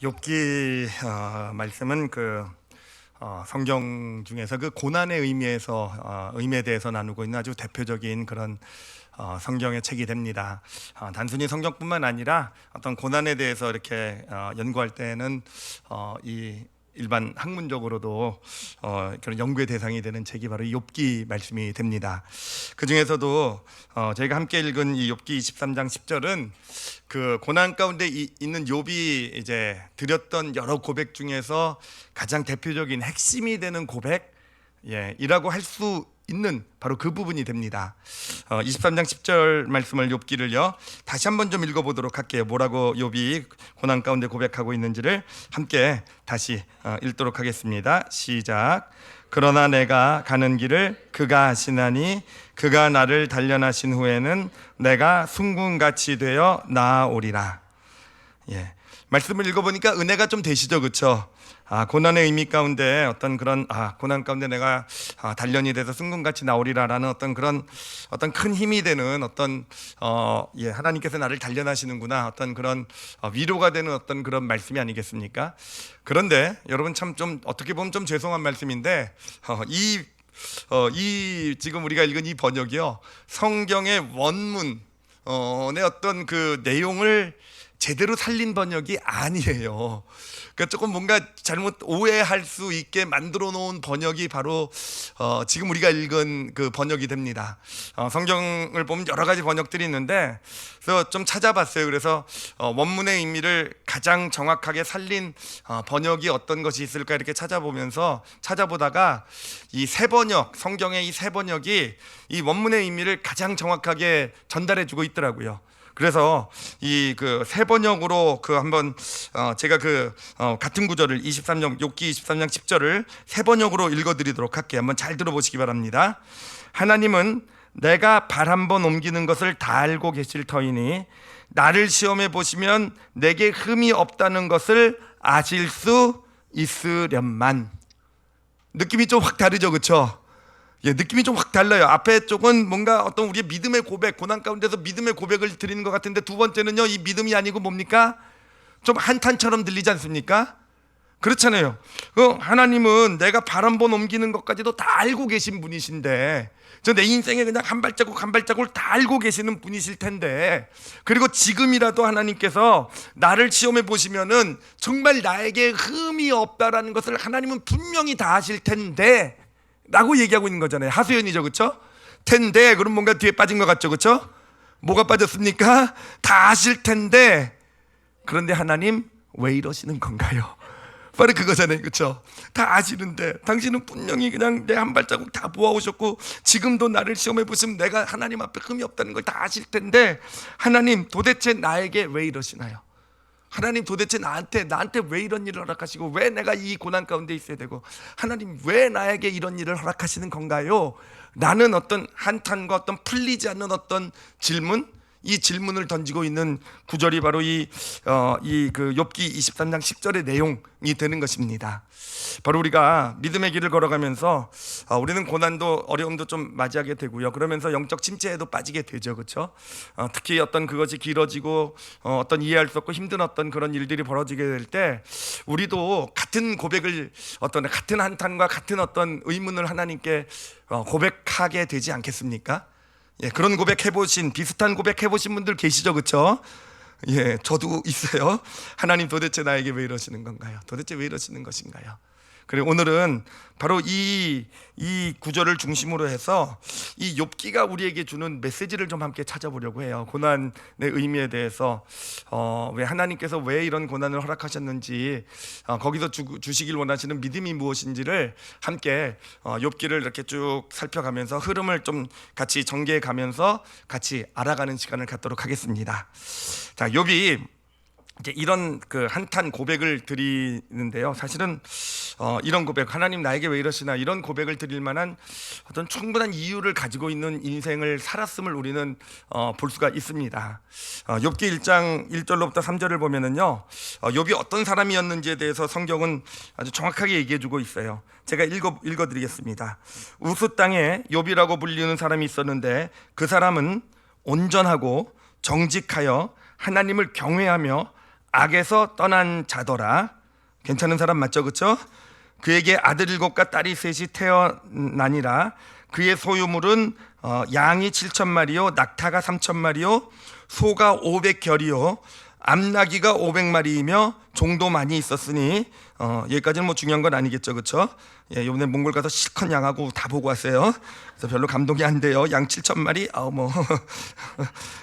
욥기 말씀은 성경 중에서 그 고난의 의미에 대해서 나누고 있는 아주 대표적인 그런 성경의 책이 됩니다. 단순히 성경뿐만 아니라 어떤 고난에 대해서 이렇게 연구할 때는 이 일반 학문적으로도 그런 연구의 대상이 되는 책이 바로 욥기 말씀이 됩니다. 그 중에서도 저희가 함께 읽은 이 욥기 23장 10절은 그 고난 가운데 있는 욥이 이제 드렸던 여러 고백 중에서 가장 대표적인 핵심이 되는 고백이라고 할 수 있는 바로 그 부분이 됩니다. 23장 10절 말씀을 욥기를요 다시 한번 좀 읽어보도록 할게요. 뭐라고 욥이 고난 가운데 고백하고 있는지를 함께 다시 읽도록 하겠습니다. 시작. 그러나 내가 가는 길을 그가 아시나니 그가 나를 단련하신 후에는 내가 순금같이 되어 나아오리라. 말씀을 읽어보니까 은혜가 좀 되시죠, 그렇죠? 고난의 의미 가운데 어떤 그런 고난 가운데 내가 단련이 돼서 순금같이 나오리라라는 어떤 그런 어떤 큰 힘이 되는 어떤 하나님께서 나를 단련하시는구나, 어떤 그런 위로가 되는 어떤 그런 말씀이 아니겠습니까? 그런데 여러분 참 좀 어떻게 보면 좀 죄송한 말씀인데 이 지금 우리가 읽은 이 번역이요 성경의 원문의 어떤 그 내용을 제대로 살린 번역이 아니에요. 그러니까 조금 뭔가 잘못 오해할 수 있게 만들어 놓은 번역이 바로 지금 우리가 읽은 그 번역이 됩니다. 성경을 보면 여러 가지 번역들이 있는데 그래서 좀 찾아봤어요. 그래서 원문의 의미를 가장 정확하게 살린 번역이 어떤 것이 있을까 이렇게 찾아보다가 이 세 번역, 성경의 이 세 번역이 이 원문의 의미를 가장 정확하게 전달해 주고 있더라고요. 그래서 이 그 세 번역으로 한번 제가 같은 구절을 욥기 23장 10절을 세 번역으로 읽어드리도록 할게요. 한번 잘 들어보시기 바랍니다. 하나님은 내가 발 한 번 옮기는 것을 다 알고 계실 터이니 나를 시험해 보시면 내게 흠이 없다는 것을 아실 수 있으련만. 느낌이 좀 확 다르죠, 그렇죠? 느낌이 좀 확 달라요. 앞에 쪽은 뭔가 어떤 우리의 믿음의 고백, 고난 가운데서 믿음의 고백을 드리는 것 같은데 두 번째는요, 이 믿음이 아니고 뭡니까? 좀 한탄처럼 들리지 않습니까? 그렇잖아요. 하나님은 내가 발 한 번 옮기는 것까지도 다 알고 계신 분이신데, 내 인생에 그냥 한 발자국을 다 알고 계시는 분이실 텐데, 그리고 지금이라도 하나님께서 나를 시험해 보시면은 정말 나에게 흠이 없다라는 것을 하나님은 분명히 다 아실 텐데 라고 얘기하고 있는 거잖아요. 하소연이죠, 그렇죠? 텐데, 그럼 뭔가 뒤에 빠진 것 같죠, 그렇죠? 뭐가 빠졌습니까? 다 아실 텐데, 그런데 하나님 왜 이러시는 건가요? 바로 그거잖아요, 그렇죠? 다 아시는데 당신은 분명히 그냥 내 한 발자국 다 보아오셨고 지금도 나를 시험해 보시면 내가 하나님 앞에 흠이 없다는 걸 다 아실 텐데, 하나님 도대체 나에게 왜 이러시나요? 하나님 도대체 나한테 왜 이런 일을 허락하시고 왜 내가 이 고난 가운데 있어야 되고 하나님 왜 나에게 이런 일을 허락하시는 건가요? 나는 어떤 한탄과 어떤 풀리지 않는 어떤 질문, 이 질문을 던지고 있는 구절이 바로 이 욥기 23장 10절의 내용이 되는 것입니다. 바로 우리가 믿음의 길을 걸어가면서 우리는 고난도 어려움도 좀 맞이하게 되고요. 그러면서 영적 침체에도 빠지게 되죠, 그렇죠? 특히 어떤 그것이 길어지고 어떤 이해할 수 없고 힘든 어떤 그런 일들이 벌어지게 될 때 우리도 같은 고백을 같은 한탄과 같은 어떤 의문을 하나님께 고백하게 되지 않겠습니까? 그런 비슷한 고백 해보신 분들 계시죠, 그렇죠? 저도 있어요. 하나님 도대체 나에게 왜 이러시는 건가요? 도대체 왜 이러시는 것인가요? 그리고 오늘은 바로 이 구절을 중심으로 해서 이 욥기가 우리에게 주는 메시지를 좀 함께 찾아보려고 해요. 고난의 의미에 대해서 왜 하나님께서 왜 이런 고난을 허락하셨는지, 거기서 주시길 원하시는 믿음이 무엇인지를 함께 욥기를 이렇게 쭉 살펴가면서 흐름을 좀 같이 전개해 가면서 같이 알아가는 시간을 갖도록 하겠습니다. 자, 욥이 이제 이런 한탄 고백을 드리는데요. 사실은 이런 고백, 하나님 나에게 왜 이러시나, 이런 고백을 드릴 만한 어떤 충분한 이유를 가지고 있는 인생을 살았음을 우리는 볼 수가 있습니다. 욥기 1장 1절로부터 3절을 보면은요, 욥이 어떤 사람이었는지에 대해서 성경은 아주 정확하게 얘기해주고 있어요. 제가 읽어드리겠습니다. 우스 땅에 욥이라고 불리는 사람이 있었는데 그 사람은 온전하고 정직하여 하나님을 경외하며 악에서 떠난 자더라. 괜찮은 사람 맞죠, 그렇죠? 그에게 아들 7과 딸이 셋이 태어나니라. 그의 소유물은 양이 7,000마리요, 낙타가 3,000마리요, 소가 500결이요, 암나귀가 500마리이며 종도 많이 있었으니 여기까지는 뭐 중요한 건 아니겠죠, 그렇죠? 예, 이번에 몽골 가서 실컷 양하고 다 보고 왔어요. 그래서 별로 감동이 안 돼요. 양 7,000마리,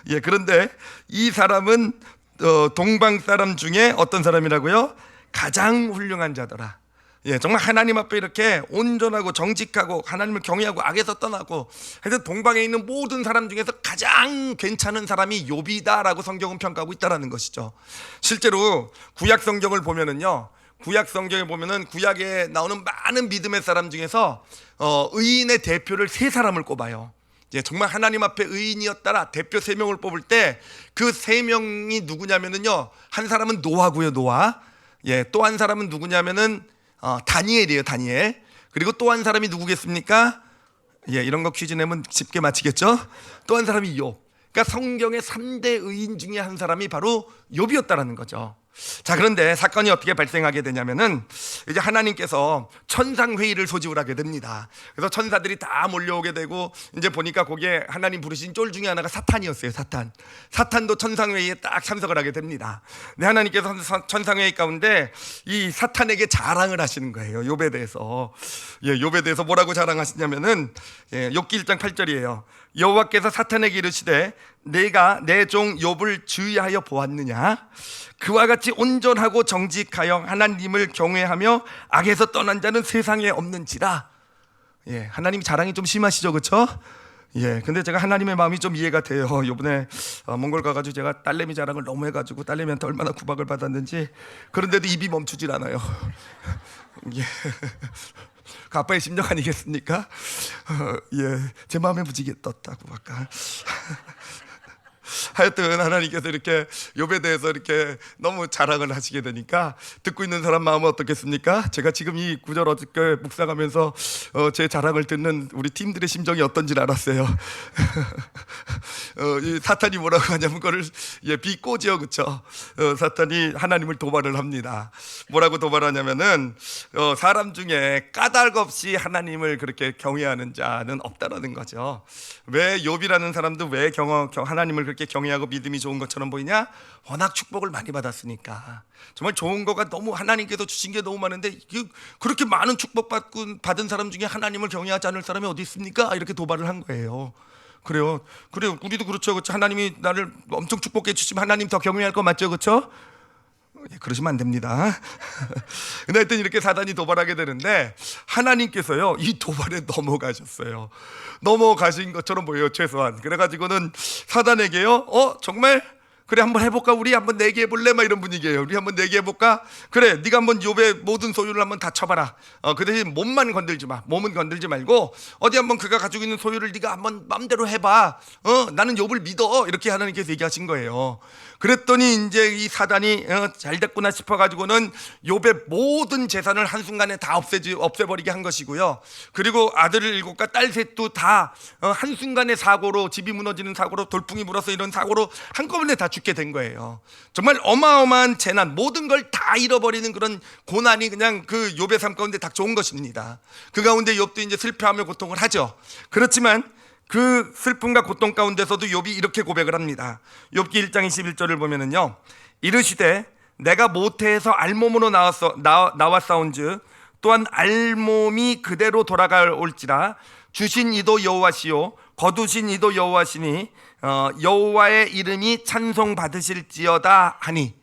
예, 그런데 이 사람은 동방 사람 중에 어떤 사람이라고요? 가장 훌륭한 자더라. 예, 정말 하나님 앞에 이렇게 온전하고 정직하고 하나님을 경외하고 악에서 떠나고 해서 동방에 있는 모든 사람 중에서 가장 괜찮은 사람이 욥이다라고 성경은 평가하고 있다라는 것이죠. 실제로 구약 성경을 보면은요, 구약 성경에 보면은 구약에 나오는 많은 믿음의 사람 중에서 의인의 대표를 3사람을 꼽아요. 예, 정말 하나님 앞에 의인이었다라 대표 3명을 뽑을 때 그 3명이 누구냐면은요, 한 사람은 노아고요, 노아. 예, 또 한 사람은 누구냐면은 다니엘이에요, 다니엘. 그리고 또 한 사람이 누구겠습니까? 예, 이런 거 퀴즈 내면 쉽게 맞히겠죠? 또 한 사람이 욥. 그러니까 성경의 3대 의인 중에 한 사람이 바로 욥이었다라는 거죠. 자, 그런데 사건이 어떻게 발생하게 되냐면은 이제 하나님께서 천상회의를 소집을 하게 됩니다. 그래서 천사들이 다 몰려오게 되고 이제 보니까 거기에 하나님 부르신 쫄 중에 하나가 사탄이었어요. 사탄도 천상회의에 딱 참석을 하게 됩니다. 근데 하나님께서 천상회의 가운데 이 사탄에게 자랑을 하시는 거예요. 욥에 대해서. 예, 욥에 대해서 뭐라고 자랑하시냐면은 욥기 1장 8절이에요. 여호와께서 사탄에게 이르시되 내가 내 종 욥을 주의하여 보았느냐? 그와 같이 온전하고 정직하여 하나님을 경외하며 악에서 떠난 자는 세상에 없는지라. 예, 하나님 자랑이 좀 심하시죠, 그렇죠? 예, 근데 제가 하나님의 마음이 좀 이해가 돼요. 이번에 몽골 가가지고 제가 딸내미 자랑을 너무 해가지고 딸내미한테 얼마나 구박을 받았는지. 그런데도 입이 멈추질 않아요. 예. 그 아빠의 심정 아니겠습니까? 예, 제 마음에 무지개 떴다고 아까. 하여튼 하나님께서 이렇게 욥에 대해서 이렇게 너무 자랑을 하시게 되니까 듣고 있는 사람 마음은 어떻겠습니까? 제가 지금 이 구절 어저께 묵상하면서 제 자랑을 듣는 우리 팀들의 심정이 어떤지 알았어요. 이 사탄이 뭐라고 하냐면 그거를 비꼬지요, 그렇죠? 사탄이 하나님을 도발을 합니다. 뭐라고 도발하냐면은 사람 중에 까닭 없이 하나님을 그렇게 경외하는 자는 없다라는 거죠. 왜 욥이라는 사람도 왜 하나님을 그렇게 경외하고 믿음이 좋은 것처럼 보이냐? 워낙 축복을 많이 받았으니까. 정말 좋은 거가 너무 하나님께서 주신 게 너무 많은데 그렇게 많은 축복 받은 사람 중에 하나님을 경외하지 않을 사람이 어디 있습니까? 이렇게 도발을 한 거예요. 그래요. 우리도 그렇죠. 하나님이 나를 엄청 축복해 주시면 하나님 더 경외할 거 맞죠, 그렇죠? 그러시면 안 됩니다. 근데 하여튼 이렇게 사단이 도발하게 되는데 하나님께서요 이 도발에 넘어가셨어요. 넘어가신 것처럼 보여요, 최소한. 그래가지고는 사단에게요 정말 그래 한번 해볼까? 우리 한번 내기해 볼래? 막 이런 분위기예요. 우리 한번 내기해 볼까? 그래, 네가 한번 욥의 모든 소유를 한번 다 쳐봐라. 그 대신 몸만 건들지 마. 몸은 건들지 말고 어디 한번 그가 가지고 있는 소유를 네가 한번 마음대로 해봐. 나는 욥을 믿어. 이렇게 하나님께서 얘기하신 거예요. 그랬더니 이제 이 사단이 잘 됐구나 싶어가지고는 욥의 모든 재산을 한순간에 다 없애버리게 한 것이고요. 그리고 아들 7과 딸 셋도 다 한순간에 사고로, 집이 무너지는 사고로, 돌풍이 불어서 이런 사고로 한꺼번에 다 죽게 된 거예요. 정말 어마어마한 재난, 모든 걸 다 잃어버리는 그런 고난이 그냥 그 욥의 삶 가운데 닥쳐온 것입니다. 그 가운데 욥도 이제 슬퍼하며 고통을 하죠. 그렇지만 그 슬픔과 고통 가운데서도 욥이 이렇게 고백을 합니다. 욥기 1장 21절을 보면은요, 이르시되 내가 모태에서 알몸으로 나왔사온즉 또한 알몸이 그대로 돌아갈올지라 주신 이도 여호와시요 거두신 이도 여호와시니 여호와의 이름이 찬송 받으실지어다 하니.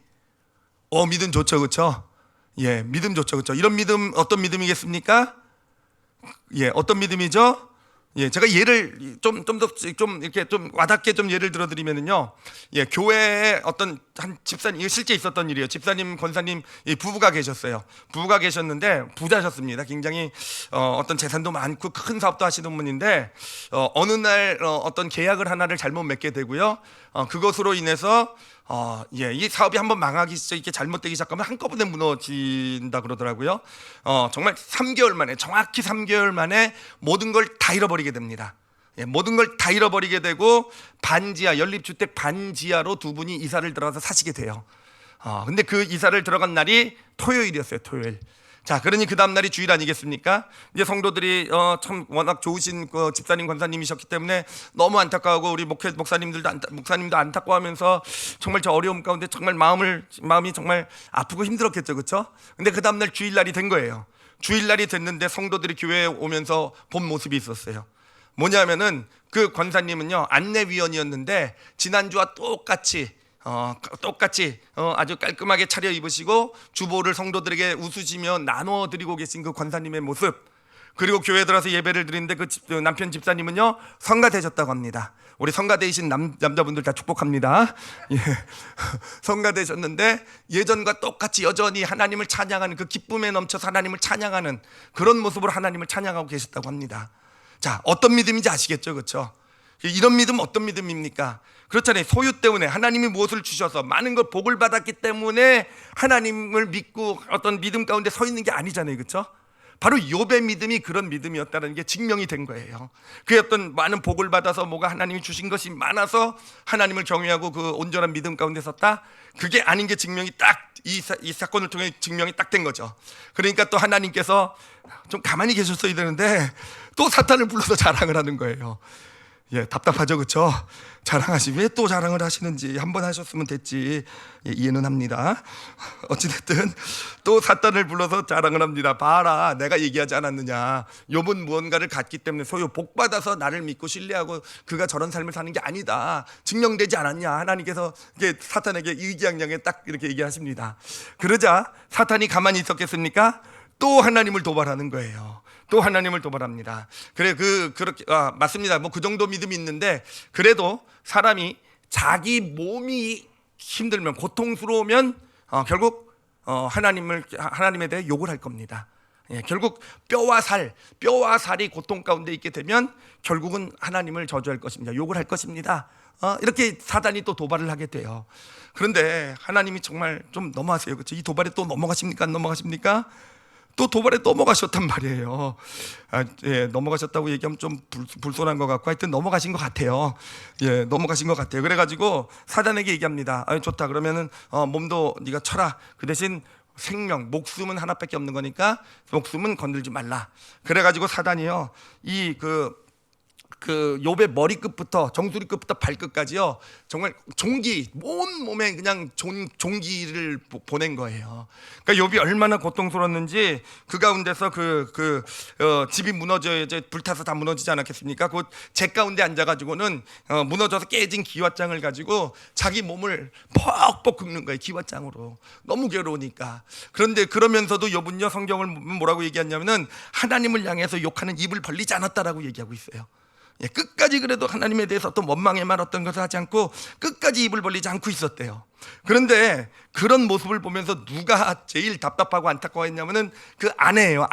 믿음 좋죠, 그렇죠? 예, 믿음 좋죠, 그렇죠? 이런 믿음 어떤 믿음이겠습니까? 예, 어떤 믿음이죠? 예, 제가 예를 좀 이렇게 좀 와닿게 좀 예를 들어드리면은요, 예, 교회에 어떤 한 집사님, 이거 실제 있었던 일이에요. 집사님, 권사님, 부부가 계셨어요. 부부가 계셨는데 부자셨습니다. 굉장히 어떤 재산도 많고 큰 사업도 하시는 분인데 어느 날 어떤 계약을 하나를 잘못 맺게 되고요. 그것으로 인해서 이 사업이 한번 망하기 이렇게 잘못되기 시작하면 한꺼번에 무너진다 그러더라고요. 정말 3개월 만에, 정확히 3개월 만에 모든 걸 다 잃어버리게 됩니다. 예, 모든 걸 다 잃어버리게 되고 반지하, 연립주택 반지하로 두 분이 이사를 들어가서 사시게 돼요. 근데 그 이사를 들어간 날이 토요일이었어요. 토요일. 자, 그러니 그 다음 날이 주일 아니겠습니까? 이제 성도들이 참 워낙 좋으신 그 집사님 권사님이셨기 때문에 너무 안타까워하고 우리 목사님도 안타까워하면서 정말 저 어려움 가운데 정말 마음이 정말 아프고 힘들었겠죠, 그렇죠? 근데 그 다음 날 주일 날이 된 거예요. 주일 날이 됐는데 성도들이 교회에 오면서 본 모습이 있었어요. 뭐냐면은 그 권사님은요 안내위원이었는데 지난주와 똑같이 아주 깔끔하게 차려 입으시고 주보를 성도들에게 웃으시며 나눠 드리고 계신 그 권사님의 모습, 그리고 교회에 들어서 예배를 드리는데 그 남편 집사님은요 성가되셨다고 합니다. 우리 성가되신 남자분들 다 축복합니다. 예. 성가되셨는데 예전과 똑같이 여전히 하나님을 찬양하는, 그 기쁨에 넘쳐서 하나님을 찬양하는 그런 모습으로 하나님을 찬양하고 계셨다고 합니다. 자, 어떤 믿음인지 아시겠죠, 그렇죠? 이런 믿음 어떤 믿음입니까? 그렇잖아요. 소유 때문에 하나님이 무엇을 주셔서 많은 걸 복을 받았기 때문에 하나님을 믿고 어떤 믿음 가운데 서 있는 게 아니잖아요, 그렇죠? 바로 욥의 믿음이 그런 믿음이었다는 게 증명이 된 거예요. 그의 어떤 많은 복을 받아서 뭐가 하나님이 주신 것이 많아서 하나님을 경외하고 그 온전한 믿음 가운데 섰다. 그게 아닌 게 증명이 딱 이 사건을 통해 증명이 딱 된 거죠. 그러니까 또 하나님께서 좀 가만히 계셨어야 되는데 또 사탄을 불러서 자랑을 하는 거예요. 예, 답답하죠, 그렇죠? 자랑하시, 왜 또 자랑을 하시는지 한 번 하셨으면 됐지. 예, 이해는 합니다. 어찌됐든 또 사탄을 불러서 자랑을 합니다. 봐라, 내가 얘기하지 않았느냐. 욥은 무언가를 갖기 때문에 소유 복 받아서 나를 믿고 신뢰하고 그가 저런 삶을 사는 게 아니다. 증명되지 않았냐. 하나님께서 이게 사탄에게 의기양양에 딱 이렇게 얘기하십니다. 그러자 사탄이 가만히 있었겠습니까? 또 하나님을 도발하는 거예요. 또 하나님을 도발합니다. 그렇게 맞습니다. 뭐 그 정도 믿음이 있는데, 그래도 사람이 자기 몸이 힘들면, 고통스러우면 결국 하나님에 대해 욕을 할 겁니다. 예, 결국 뼈와 살이 고통 가운데 있게 되면 결국은 하나님을 저주할 것입니다. 욕을 할 것입니다. 이렇게 사단이 또 도발을 하게 돼요. 그런데 하나님이 정말 좀 너무하세요, 그렇죠? 이 도발에 또 넘어가십니까? 안 넘어가십니까? 또 도발에 넘어가셨단 말이에요. 예, 넘어가셨다고 얘기하면 좀 불손한 것 같고, 하여튼 넘어가신 것 같아요. 예, 넘어가신 것 같아요. 그래가지고 사단에게 얘기합니다. 좋다, 그러면은 몸도 네가 쳐라. 그 대신 생명, 목숨은 하나밖에 없는 거니까 목숨은 건들지 말라. 그래가지고 사단이요, 그 욥의 머리끝부터 정수리끝부터 발끝까지요, 정말 온 몸에 그냥 종기를 보낸 거예요. 그러니까 욥이 얼마나 고통스러웠는지, 그 가운데서 집이 무너져 이제 불타서 다 무너지지 않았겠습니까? 그 재 가운데 앉아가지고는 무너져서 깨진 기왓장을 가지고 자기 몸을 퍽퍽 긁는 거예요, 기왓장으로. 너무 괴로우니까. 그런데 그러면서도 욥은요, 성경을 뭐라고 얘기하냐면은 하나님을 향해서 욕하는 입을 벌리지 않았다라고 얘기하고 있어요. 예, 끝까지 그래도 하나님에 대해서 어떤 원망의 말 어떤 것을 하지 않고 끝까지 입을 벌리지 않고 있었대요. 그런데 그런 모습을 보면서 누가 제일 답답하고 안타까워했냐면은 그 아내예요.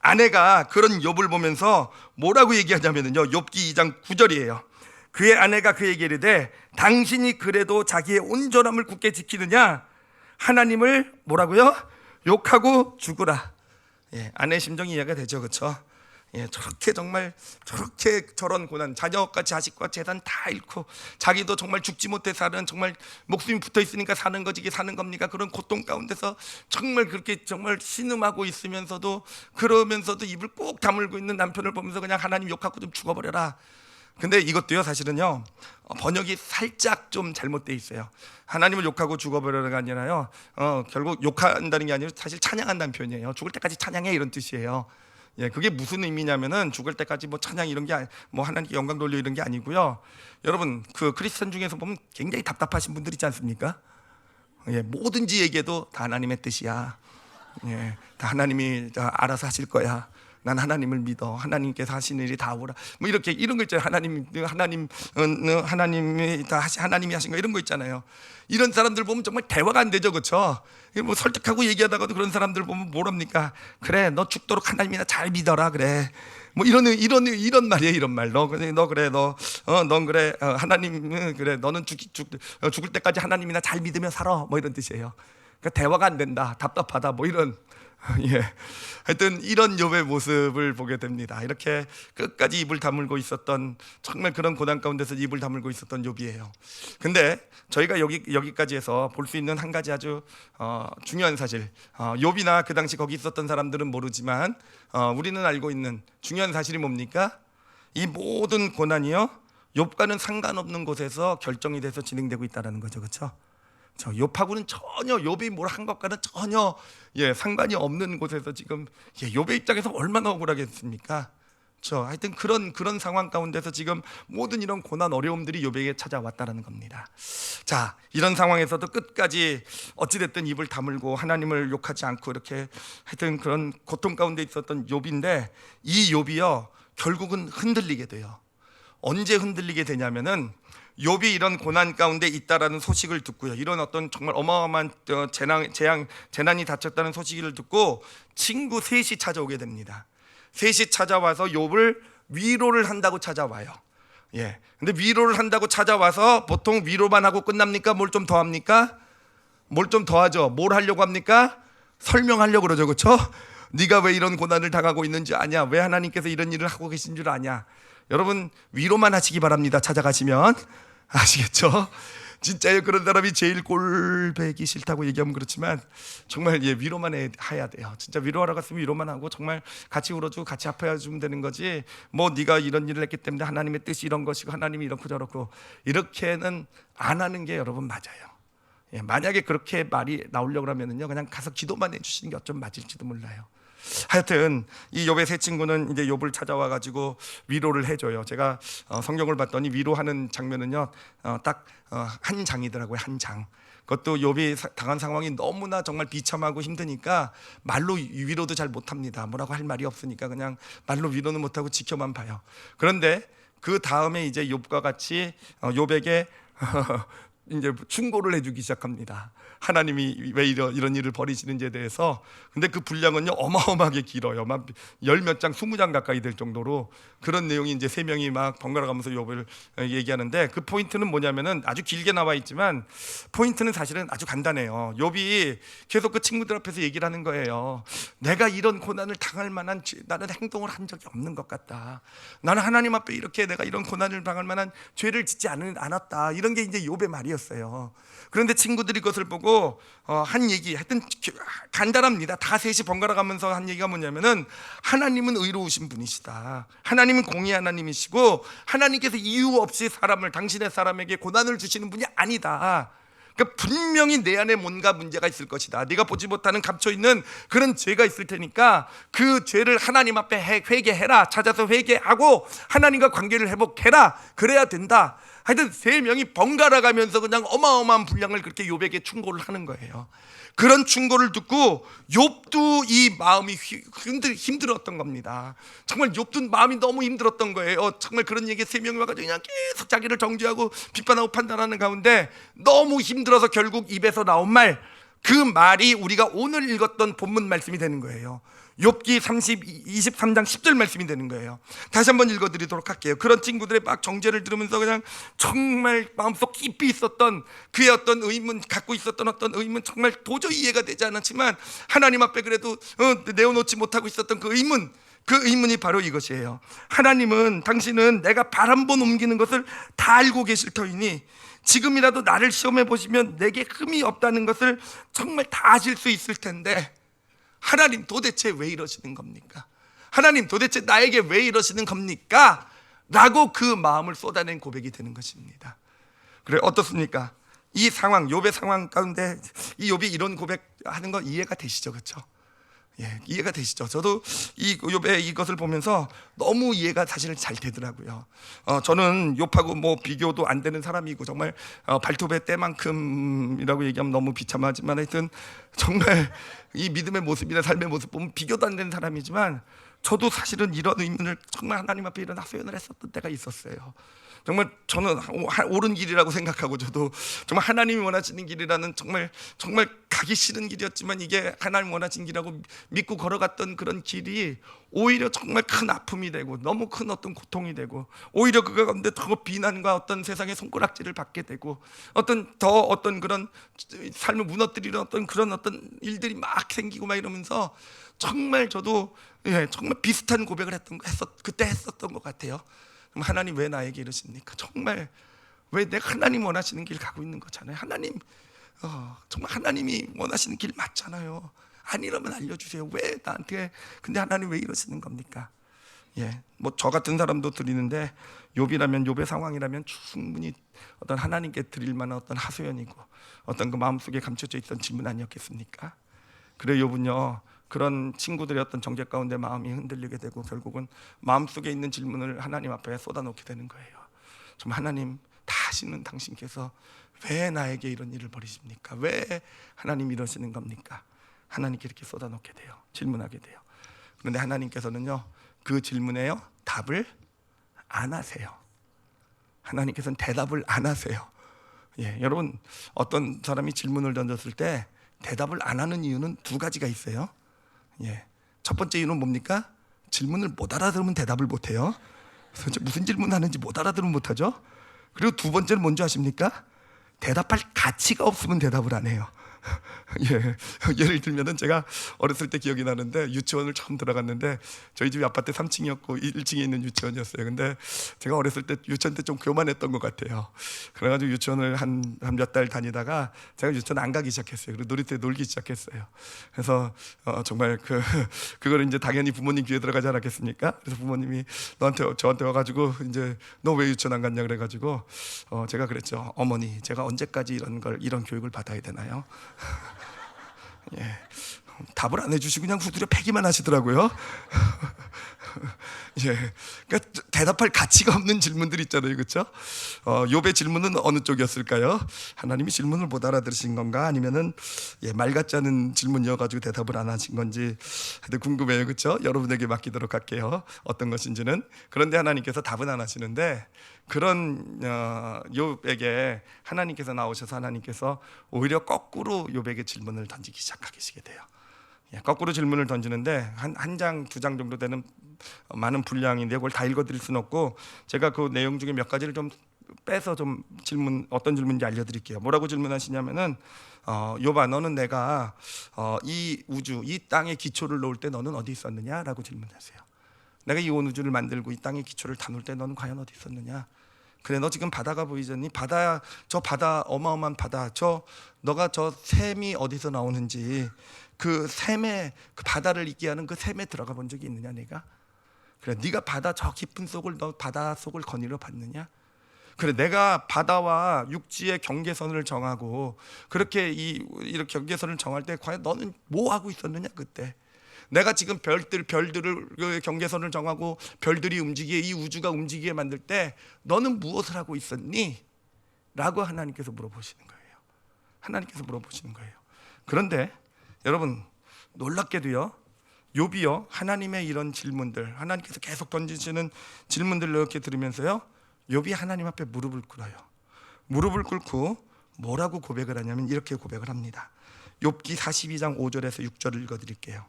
아내가 그런 욥을 보면서 뭐라고 얘기하냐면요, 욥기 2장 9절이에요 그의 아내가 그에게 이르되 당신이 그래도 자기의 온전함을 굳게 지키느냐, 하나님을 뭐라고요? 욕하고 죽으라. 예, 아내의 심정이 이해가 되죠, 그렇죠? 예, 저런 고난, 자녀과 자식과 재산 다 잃고 자기도 정말 죽지 못해 사는, 정말 목숨이 붙어 있으니까 사는 거지, 이게 사는 겁니까? 그런 고통 가운데서 정말 그렇게 정말 신음하고 있으면서도, 그러면서도 입을 꼭 다물고 있는 남편을 보면서 그냥 하나님 욕하고 좀 죽어버려라. 근데 이것도요, 사실은요, 번역이 살짝 좀 잘못되어 있어요. 하나님을 욕하고 죽어버려라가 아니라요, 결국 욕한다는 게 아니라 사실 찬양한다는 표현이에요. 죽을 때까지 찬양해, 이런 뜻이에요. 예, 그게 무슨 의미냐면은 죽을 때까지 뭐 찬양 이런 게 뭐 하나님께 영광 돌려 이런 게 아니고요. 여러분, 그 크리스천 중에서 보면 굉장히 답답하신 분들 있지 않습니까? 예, 뭐든지 얘기해도 다 하나님의 뜻이야. 예, 다 하나님이 알아서 하실 거야. 난 하나님을 믿어. 하나님께서 하시는 일이 다 오라. 뭐 이런 거 있잖아요. 하나님이 다 하나님이 하신 거, 이런 거 있잖아요. 이런 사람들 보면 정말 대화가 안 되죠, 그렇죠? 뭐 설득하고 얘기하다가도 그런 사람들 보면 뭐랍니까? 그래, 너 죽도록 하나님이나 잘 믿어라, 그래. 뭐 이런 말이에요, 이런 말. 넌 그래, 하나님, 그래, 너는 죽을 때까지 하나님이나 잘 믿으며 살아. 뭐 이런 뜻이에요. 그러니까 대화가 안 된다, 답답하다, 뭐 이런 예, 하여튼 이런 욥의 모습을 보게 됩니다. 이렇게 끝까지 입을 다물고 있었던, 정말 그런 고난 가운데서 입을 다물고 있었던 욥이에요. 근데 저희가 여기까지 해서 볼 수 있는 한 가지 아주 중요한 사실, 욥이나 그 당시 거기 있었던 사람들은 모르지만 우리는 알고 있는 중요한 사실이 뭡니까? 이 모든 고난이요, 욥과는 상관없는 곳에서 결정이 돼서 진행되고 있다는 거죠. 그렇죠? 저 욥하고는 전혀, 욥이 뭘 한 것과는 전혀 상관이 없는 곳에서 지금 욥의 입장에서 얼마나 억울하겠습니까? 하여튼 그런 상황 가운데서 지금 모든 이런 고난 어려움들이 욥에게 찾아왔다는 겁니다. 자, 이런 상황에서도 끝까지 어찌됐든 입을 다물고 하나님을 욕하지 않고 이렇게 하여튼 그런 고통 가운데 있었던 욥인데, 이 욥이요 결국은 흔들리게 돼요. 언제 흔들리게 되냐면은 욥이 이런 고난 가운데 있다라는 소식을 듣고요, 이런 어떤 정말 어마어마한 재난이 닥쳤다는 소식을 듣고 친구 셋이 찾아오게 됩니다. 셋이 찾아와서 욥을 위로를 한다고 찾아와요. 근데 위로를 한다고 찾아와서 보통 위로만 하고 끝납니까? 뭘 좀 더 합니까? 뭘 좀 더 하죠. 뭘 하려고 합니까? 설명하려고 그러죠. 그렇죠? 네가 왜 이런 고난을 당하고 있는지 아냐? 왜 하나님께서 이런 일을 하고 계신 줄 아냐? 여러분, 위로만 하시기 바랍니다. 찾아가시면. 아시겠죠? 진짜요, 그런 사람이 제일 꼴배기 싫다고 얘기하면 그렇지만 정말 위로만 해야 돼요. 진짜 위로하러 갔으면 위로만 하고 정말 같이 울어주고 같이 아파해주면 되는 거지, 뭐 네가 이런 일을 했기 때문에 하나님의 뜻이 이런 것이고 하나님이 이렇고 저렇고 이렇게는 안 하는 게 여러분 맞아요. 만약에 그렇게 말이 나오려고 하면은요, 그냥 가서 기도만 해주시는 게 어쩜 맞을지도 몰라요. 하여튼 이 욥의 세 친구는 이제 욥을 찾아와 가지고 위로를 해줘요. 제가 성경을 봤더니 위로하는 장면은요 딱 한 장이더라고요. 한 장. 그것도 욥이 당한 상황이 너무나 정말 비참하고 힘드니까 말로 위로도 잘 못합니다. 뭐라고 할 말이 없으니까 그냥 말로 위로는 못하고 지켜만 봐요. 그런데 그 다음에 이제 욥과 같이 욥에게 이제 충고를 해주기 시작합니다. 하나님이 왜 이런 일을 벌이시는지에 대해서. 근데 그 분량은요 어마어마하게 길어요. 막 10몇 장, 20장 가까이 될 정도로 그런 내용이 이제 세 명이 막 번갈아 가면서 욥을 얘기하는데, 그 포인트는 뭐냐면은 아주 길게 나와 있지만 포인트는 사실은 아주 간단해요. 욥이 계속 그 친구들 앞에서 얘기를 하는 거예요. 내가 이런 고난을 당할 만한 나는 행동을 한 적이 없는 것 같다. 나는 하나님 앞에 이렇게 내가 이런 고난을 당할 만한 죄를 짓지 않았다. 이런 게 이제 욥의 말이었어요. 그런데 친구들이 그것을 보고 한 얘기, 하여튼 간단합니다. 다 셋이 번갈아 가면서 한 얘기가 뭐냐면은 하나님은 의로우신 분이시다. 하나님은 공의 하나님이시고 하나님께서 이유 없이 당신의 사람에게 고난을 주시는 분이 아니다. 그러니까 분명히 내 안에 뭔가 문제가 있을 것이다. 네가 보지 못하는 감춰있는 그런 죄가 있을 테니까 그 죄를 하나님 앞에 회개해라. 찾아서 회개하고 하나님과 관계를 회복해라. 그래야 된다. 하여튼 세 명이 번갈아 가면서 그냥 어마어마한 분량을 그렇게 욥에게 충고를 하는 거예요. 그런 충고를 듣고 욥도 이 마음이 힘들었던 겁니다. 정말 욥도 마음이 너무 힘들었던 거예요. 정말 그런 얘기 세 명이 와가지고 그냥 계속 자기를 정죄하고 비판하고 판단하는 가운데 너무 힘들어서 결국 입에서 나온 말, 그 말이 우리가 오늘 읽었던 본문 말씀이 되는 거예요. 욥기 23장 10절 말씀이 되는 거예요. 다시 한번 읽어드리도록 할게요. 그런 친구들의 막 정죄를 들으면서 그냥 정말 마음속 깊이 있었던 그의 어떤 의문, 갖고 있었던 어떤 의문, 정말 도저히 이해가 되지 않았지만 하나님 앞에 그래도 내어놓지 못하고 있었던 그 의문이 바로 이것이에요. 하나님은, 당신은 내가 발 한 번 옮기는 것을 다 알고 계실 터이니 지금이라도 나를 시험해 보시면 내게 흠이 없다는 것을 정말 다 아실 수 있을 텐데 하나님 도대체 왜 이러시는 겁니까? 하나님 도대체 나에게 왜 이러시는 겁니까? 라고 그 마음을 쏟아낸 고백이 되는 것입니다. 그래, 어떻습니까? 이 상황, 욥의 상황 가운데 이 욥이 이런 고백하는 거 이해가 되시죠? 그렇죠? 이해가 되시죠? 저도 이 욥의 이것을 보면서 너무 이해가 사실 잘 되더라고요. 저는 욥하고 뭐 비교도 안 되는 사람이고 정말 발톱의 때만큼이라고 얘기하면 너무 비참하지만 하여튼 정말 이 믿음의 모습이나 삶의 모습 보면 비교도 안 되는 사람이지만 저도 사실은 이런 의문을 정말 하나님 앞에 일어나 표현을 했었던 때가 있었어요. 정말 저는 옳은 길이라고 생각하고, 저도 정말 하나님이 원하시는 길이라는 정말 가기 싫은 길이었지만 이게 하나님 원하신 길이라고 믿고 걸어갔던 그런 길이 오히려 정말 큰 아픔이 되고 너무 큰 어떤 고통이 되고, 오히려 그 가운데 더 비난과 어떤 세상의 손가락질을 받게 되고, 어떤 그런 삶을 무너뜨리는 그런 일들이 막 생기고 막 이러면서 정말 저도 정말 비슷한 고백을 그때 했었던 것 같아요. 하나님 왜 나에게 이러십니까? 정말 왜 내가 하나님 원하시는 길 가고 있는 거잖아요. 하나님 정말 하나님이 원하시는 길 맞잖아요. 아니라면 알려주세요. 왜 나한테, 근데 하나님 왜 이러시는 겁니까? 뭐 저 같은 사람도 드리는데, 욥이라면, 욥의 상황이라면 충분히 어떤 하나님께 드릴 만한 어떤 하소연이고 어떤 그 마음속에 감춰져 있던 질문 아니었겠습니까? 그래 욥은요, 그런 친구들의 어떤 정죄 가운데 마음이 흔들리게 되고 결국은 마음속에 있는 질문을 하나님 앞에 쏟아놓게 되는 거예요. 좀 하나님, 다시는 당신께서 왜 나에게 이런 일을 벌이십니까? 왜 하나님 이러시는 겁니까? 하나님께 이렇게 쏟아놓게 돼요. 질문하게 돼요. 그런데 하나님께서는요, 그 질문에요 답을 안 하세요. 하나님께서는 대답을 안 하세요. 여러분, 어떤 사람이 질문을 던졌을 때 대답을 안 하는 이유는 두 가지가 있어요. 첫 번째 이유는 뭡니까? 질문을 못 알아들으면 대답을 못 해요. 그래서 무슨 질문 하는지 못 알아들으면 못 하죠. 그리고 두 번째는 뭔지 아십니까? 대답할 가치가 없으면 대답을 안 해요. 예를 들면은 제가 어렸을 때 기억이 나는데, 유치원을 처음 들어갔는데 저희 집이 아파트 3층이었고 1층에 있는 유치원이었어요. 근데 제가 어렸을 때 유치원 때 좀 교만했던 것 같아요. 그래가지고 유치원을 한 몇 달 다니다가 제가 유치원 안 가기 시작했어요. 그리고 놀이터에 놀기 시작했어요. 그래서 정말 그걸 이제 당연히 부모님 귀에 들어가지 않았겠습니까? 그래서 부모님이 저한테 와가지고 이제 너 왜 유치원 안 갔냐 그래가지고 제가 그랬죠. 어머니, 제가 언제까지 이런 교육을 받아야 되나요? 답을 안 해주시고 그냥 후드려 패기만 하시더라고요. 그러니까 대답할 가치가 없는 질문들 있잖아요, 그렇죠? 욥의 질문은 어느 쪽이었을까요? 하나님이 질문을 못 알아들으신 건가? 아니면은 말 같지 않은 질문이어가지고 대답을 안 하신 건지 궁금해요, 그렇죠? 여러분에게 맡기도록 할게요. 어떤 것인지는. 그런데 하나님께서 답은 안 하시는데, 그런 욥에게 하나님께서 나오셔서 하나님께서 오히려 거꾸로 욥에게 질문을 던지기 시작하시게 돼요. 거꾸로 질문을 던지는데 한 장, 두 장 정도 되는 많은 분량인데 그걸 다 읽어드릴 수는 없고, 제가 그 내용 중에 몇 가지를 좀 빼서 좀 어떤 질문인지 알려드릴게요. 뭐라고 질문하시냐면은 욥아, 너는 내가 이 우주, 이 땅의 기초를 놓을 때 너는 어디 있었느냐라고 질문하세요. 내가 이 온 우주를 만들고 이 땅의 기초를 다 놓을 때 너는 과연 어디 있었느냐? 그래, 너 지금 바다가 보이잖니? 저 바다, 어마어마한 바다, 너가 저 샘이 어디서 나오는지, 그 바다를 있게 하는 그 샘에 들어가 본 적이 있느냐 내가? 그래, 네가 바다 저 깊은 속을, 너 바다 속을 거닐어 봤느냐? 그래, 내가 바다와 육지의 경계선을 정하고 그렇게 이렇게 경계선을 정할 때 과연 너는 뭐 하고 있었느냐 그때? 내가 지금 별들을 그 경계선을 정하고 별들이 움직이게, 이 우주가 움직이게 만들 때 너는 무엇을 하고 있었니? 라고 하나님께서 물어보시는 거예요. 하나님께서 물어보시는 거예요. 그런데 여러분, 놀랍게도요, 욥이요, 하나님의 이런 질문들, 하나님께서 계속 던지시는 질문들을 이렇게 들으면서요, 욥이 하나님 앞에 무릎을 꿇어요. 무릎을 꿇고 뭐라고 고백을 하냐면 이렇게 고백을 합니다. 욥기 42장 5절에서 6절을 읽어드릴게요.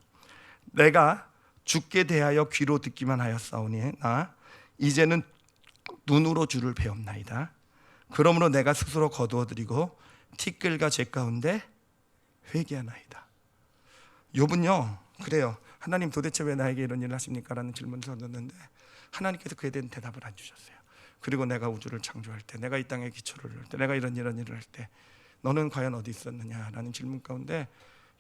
내가 주께 대하여 귀로 듣기만 하였사오니 나 이제는 눈으로 주를 배웠나이다. 그러므로 내가 스스로 거두어드리고 티끌과 재 가운데 회개하나이다. 욥은요, 그래요. 하나님, 도대체 왜 나에게 이런 일을 하십니까? 라는 질문을 던졌는데 하나님께서 그에 대한 대답을 안 주셨어요. 그리고 내가 우주를 창조할 때, 내가 이 땅의 기초를 할 때, 내가 이런 일을 할 때 너는 과연 어디 있었느냐? 라는 질문 가운데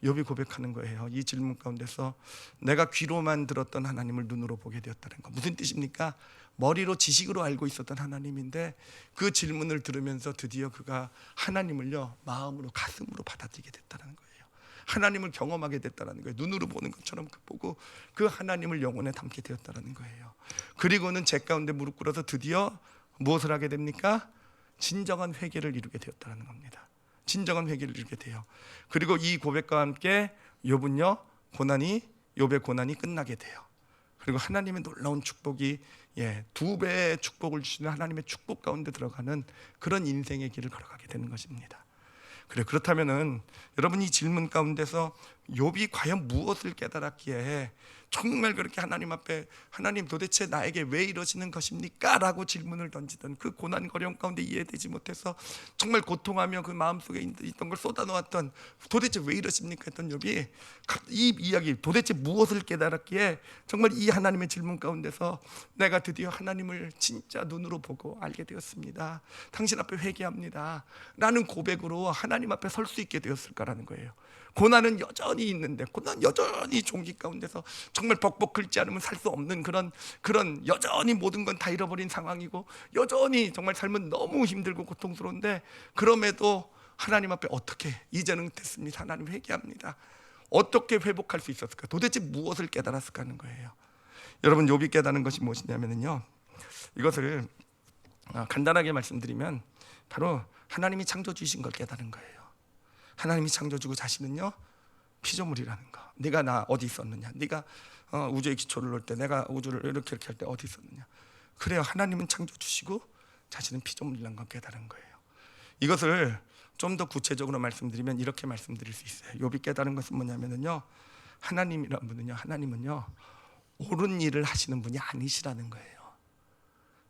욥이 고백하는 거예요. 이 질문 가운데서 내가 귀로만 들었던 하나님을 눈으로 보게 되었다는 거. 무슨 뜻입니까? 머리로 지식으로 알고 있었던 하나님인데 그 질문을 들으면서 드디어 그가 하나님을요, 마음으로, 가슴으로 받아들이게 됐다는 거예요. 하나님을 경험하게 됐다는 거예요. 눈으로 보는 것처럼 보고 그 하나님을 영혼에 담게 되었다는 거예요. 그리고는 제 가운데 무릎 꿇어서 드디어 무엇을 하게 됩니까? 진정한 회개를 이루게 되었다는 겁니다. 진정한 회개를 이루게 돼요. 그리고 이 고백과 함께 욥은요, 욥의 고난이 끝나게 돼요. 그리고 하나님의 놀라운 축복이 2배의 축복을 주시는 하나님의 축복 가운데 들어가는 그런 인생의 길을 걸어가게 되는 것입니다. 그렇다면은 여러분, 이 질문 가운데서 욥이 과연 무엇을 깨달았기에 정말 그렇게 하나님 앞에, 하나님 도대체 나에게 왜 이러시는 것입니까? 라고 질문을 던지던 그 고난 어려움 가운데 이해되지 못해서 정말 고통하며 그 마음속에 있던 걸 쏟아놓았던, 도대체 왜 이러십니까? 했던 욥이 이 이야기, 도대체 무엇을 깨달았기에 정말 이 하나님의 질문 가운데서 내가 드디어 하나님을 진짜 눈으로 보고 알게 되었습니다, 당신 앞에 회개합니다 라는 고백으로 하나님 앞에 설 수 있게 되었을까라는 거예요. 고난은 여전히 있는데, 고난 여전히 종기 가운데서 정말 벅벅 긁지 않으면 살 수 없는 그런 여전히 모든 건 다 잃어버린 상황이고, 여전히 정말 삶은 너무 힘들고 고통스러운데, 그럼에도 하나님 앞에 어떻게, 이제는 됐습니다, 하나님 회개합니다, 어떻게 회복할 수 있었을까? 도대체 무엇을 깨달았을까 하는 거예요. 여러분, 욥이 깨달은 것이 무엇이냐면요, 이것을 간단하게 말씀드리면 바로 하나님이 창조주신 걸 깨달은 거예요. 하나님이 창조주고 자신은요 피조물이라는 거. 네가 나 어디 있었느냐, 네가 우주의 기초를 놓을 때, 내가 우주를 이렇게 할 때 어디 있었느냐. 그래요, 하나님은 창조주시고 자신은 피조물이라는 걸 깨달은 거예요. 이것을 좀 더 구체적으로 말씀드리면 이렇게 말씀드릴 수 있어요. 욥이 깨달은 것은 뭐냐면요, 하나님이란 분은요, 하나님은요 옳은 일을 하시는 분이 아니시라는 거예요.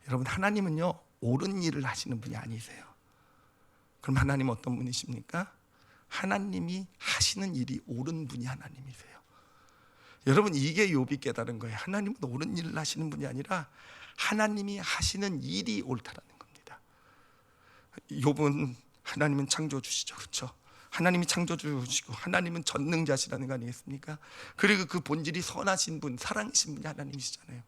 여러분, 하나님은요 옳은 일을 하시는 분이 아니세요. 그럼 하나님은 어떤 분이십니까? 하나님이 하시는 일이 옳은 분이 하나님이세요. 여러분, 이게 욥이 깨달은 거예요. 하나님은 옳은 일을 하시는 분이 아니라 하나님이 하시는 일이 옳다라는 겁니다. 욥은, 하나님은 창조주시죠, 그렇죠? 하나님이 창조주시고 하나님은 전능자시라는 거 아니겠습니까? 그리고 그 본질이 선하신 분, 사랑이신 분이 하나님이시잖아요.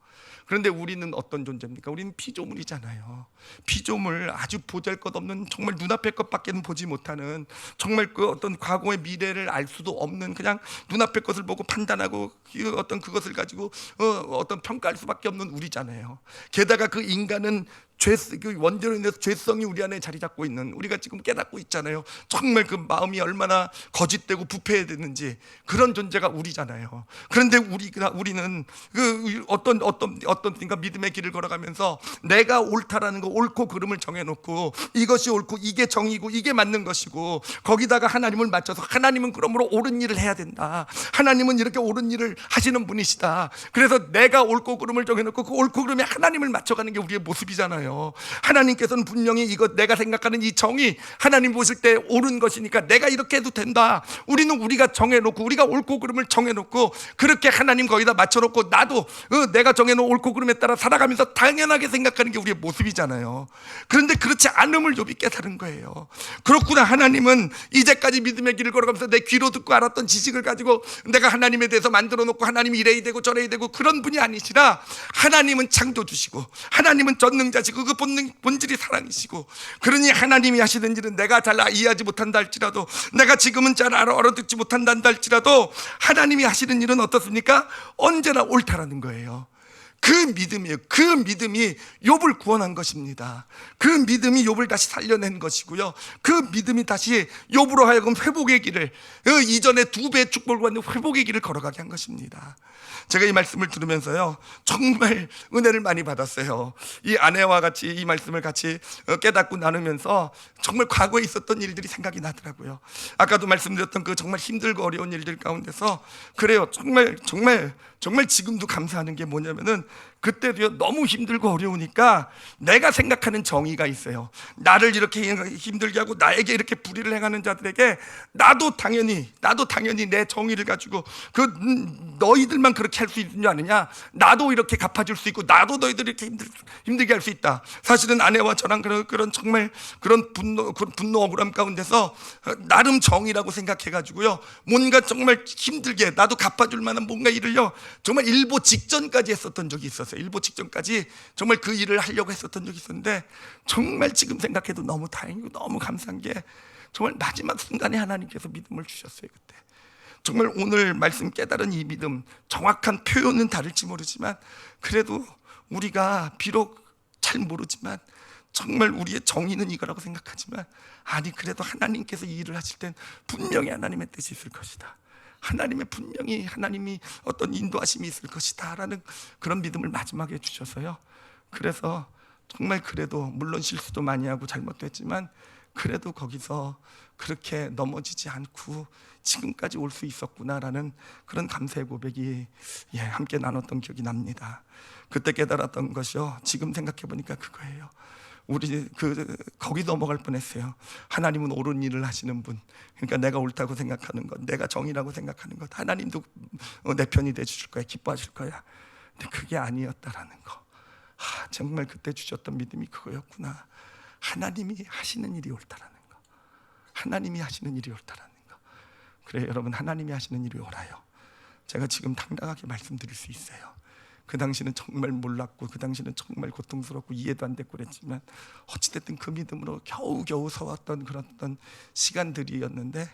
그런데 우리는 어떤 존재입니까? 우리는 피조물이잖아요. 피조물, 아주 보잘것없는, 정말 눈앞의 것밖에는 보지 못하는, 정말 그 어떤 과거의 미래를 알 수도 없는, 그냥 눈앞의 것을 보고 판단하고 어떤 그것을 가지고 어떤 평가할 수밖에 없는 우리잖아요. 게다가 그 인간은 그 원죄로 인해서 죄성이 우리 안에 자리 잡고 있는, 우리가 지금 깨닫고 있잖아요. 정말 그 마음이 얼마나 거짓되고 부패해야 되는지, 그런 존재가 우리잖아요. 그런데 우리는 그 어떤 믿음의 길을 걸어가면서 내가 옳다라는 거, 옳고 그름을 정해놓고 이것이 옳고 이게 정의고 이게 맞는 것이고, 거기다가 하나님을 맞춰서 하나님은 그러므로 옳은 일을 해야 된다, 하나님은 이렇게 옳은 일을 하시는 분이시다, 그래서 내가 옳고 그름을 정해놓고 그 옳고 그름에 하나님을 맞춰가는 게 우리의 모습이잖아요. 하나님께서는 분명히 이것, 내가 생각하는 이 정의, 하나님 보실 때 옳은 것이니까 내가 이렇게 해도 된다, 우리는 우리가 정해놓고, 우리가 옳고 그름을 정해놓고 그렇게 하나님 거기다 맞춰놓고 나도 내가 정해놓은 옳고 그름에 따라 살아가면서 당연하게 생각하는 게 우리의 모습이잖아요. 그런데 그렇지 않음을 욥이 깨달은 거예요. 그렇구나, 하나님은 이제까지 믿음의 길을 걸어가면서 내 귀로 듣고 알았던 지식을 가지고 내가 하나님에 대해서 만들어 놓고 하나님이 이래야 되고 저래야 되고 그런 분이 아니시라, 하나님은 창조주시고 하나님은 전능자시고 그 본질이 사랑이시고, 그러니 하나님이 하시는 일은 내가 잘 이해하지 못한다 할지라도, 내가 지금은 잘 알아듣지 못한다 할지라도 하나님이 하시는 일은 어떻습니까? 언제나 옳다라는 거예요. 그 믿음이에요. 그 믿음이 욥을 구원한 것입니다. 그 믿음이 욥을 다시 살려낸 것이고요, 그 믿음이 다시 욥으로 하여금 회복의 길을, 이전에 2배의 축복을 받는 회복의 길을 걸어가게 한 것입니다. 제가 이 말씀을 들으면서요 정말 은혜를 많이 받았어요. 이 아내와 같이 이 말씀을 같이 깨닫고 나누면서 정말 과거에 있었던 일들이 생각이 나더라고요. 아까도 말씀드렸던 그 정말 힘들고 어려운 일들 가운데서, 그래요, 정말 지금도 감사하는 게 뭐냐면은, 그때도 너무 힘들고 어려우니까 내가 생각하는 정의가 있어요. 나를 이렇게 힘들게 하고 나에게 이렇게 불의를 행하는 자들에게 나도 당연히 내 정의를 가지고, 너희들만 그렇게 할 수 있는 줄 아느냐, 나도 이렇게 갚아줄 수 있고 나도 너희들 이렇게 힘들게 할 수 있다. 사실은 아내와 저랑 그런 정말 그런 분노 억울함 가운데서 나름 정의라고 생각해가지고요, 뭔가 정말 힘들게 나도 갚아줄 만한 뭔가 일을요 정말 일보 직전까지 했었던 적이 있었어요. 일보 직전까지 정말 그 일을 하려고 했었던 적이 있었는데, 정말 지금 생각해도 너무 다행이고 너무 감사한 게, 정말 마지막 순간에 하나님께서 믿음을 주셨어요. 그때 정말 오늘 말씀 깨달은 이 믿음, 정확한 표현은 다를지 모르지만, 그래도 우리가 비록 잘 모르지만 정말 우리의 정의는 이거라고 생각하지만, 아니 그래도 하나님께서 이 일을 하실 땐 분명히 하나님의 뜻이 있을 것이다, 하나님의 분명히 하나님이 어떤 인도하심이 있을 것이다라는 그런 믿음을 마지막에 주셔서요. 그래서 정말 그래도 물론 실수도 많이 하고 잘못도 했지만 그래도 거기서 그렇게 넘어지지 않고 지금까지 올 수 있었구나라는 그런 감사의 고백이 함께 나눴던 기억이 납니다. 그때 깨달았던 것이요, 지금 생각해 보니까 그거예요. 우리 거기 넘어갈 뻔했어요. 하나님은 옳은 일을 하시는 분, 그러니까 내가 옳다고 생각하는 것, 내가 정의라고 생각하는 것, 하나님도 내 편이 돼 주실 거야, 기뻐하실 거야. 근데 그게 아니었다라는 거. 정말 그때 주셨던 믿음이 그거였구나. 하나님이 하시는 일이 옳다라는 거. 하나님이 하시는 일이 옳다라는 거. 그래 여러분, 하나님이 하시는 일이 옳아요. 제가 지금 당당하게 말씀드릴 수 있어요. 그 당시는 정말 몰랐고 그 당시는 정말 고통스럽고 이해도 안 됐고 그랬지만 어찌됐든 그 믿음으로 겨우겨우 서왔던 그런 어떤 시간들이었는데,